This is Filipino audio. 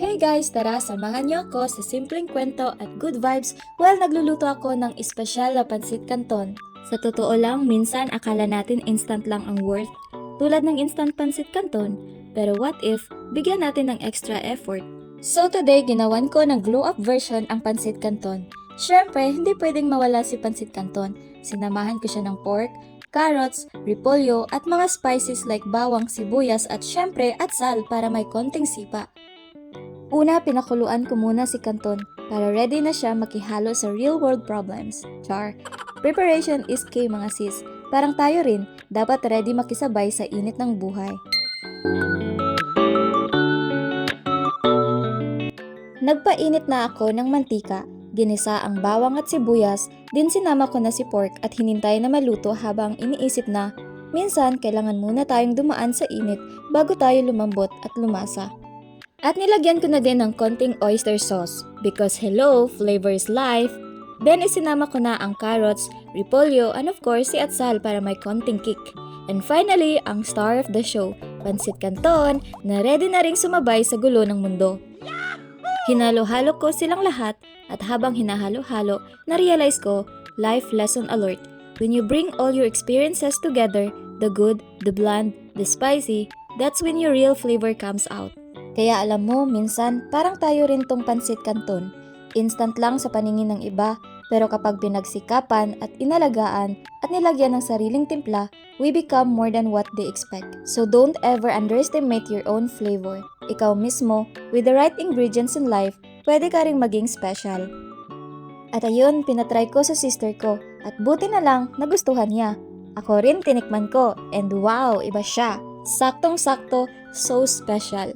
Hey guys, tara samahan niyo ako sa simpleng kwento at good vibes while nagluluto ako ng espesyal na pansit canton. Sa totoo lang, minsan akala natin instant lang ang worth, tulad ng instant pansit canton. Pero what if, bigyan natin ng extra effort? So today, ginawan ko ng glow-up version ang pansit canton. Syempre, hindi pwedeng mawala si pansit canton. Sinamahan ko siya ng pork, carrots, repolyo at mga spices like bawang, sibuyas at syempre atsal para may konting sipa. Una, pinakuluan ko muna si Canton para ready na siya makihalo sa real-world problems. Char. Preparation is key mga sis. Parang tayo rin, dapat ready makisabay sa init ng buhay. Nagpainit na ako ng mantika, ginisa ang bawang at sibuyas, din sinama ko na si pork at hinintay na maluto habang iniisip na, minsan kailangan muna tayong dumaan sa init bago tayo lumambot at lumasa. At nilagyan ko na din ng konting oyster sauce because hello, flavor is life. Then isinama ko na ang carrots, repolyo, and of course si atsal para may konting kick. And finally, ang star of the show, pansit canton na ready na ring sumabay sa gulo ng mundo. Hinalo-halo ko silang lahat at habang hinahalo-halo, na-realize ko, life lesson alert. When you bring all your experiences together, the good, the bland, the spicy, that's when your real flavor comes out. Kaya alam mo, minsan parang tayo rin tong pansit canton. Instant lang sa paningin ng iba, pero kapag pinagsikapan at inalagaan at nilagyan ng sariling timpla, we become more than what they expect. So don't ever underestimate your own flavor. Ikaw mismo, with the right ingredients in life, pwede ka ring maging special. At ayun, pinatry ko sa sister ko at buti na lang nagustuhan niya. Ako rin tinikman ko and wow, iba siya. Saktong-sakto, so special.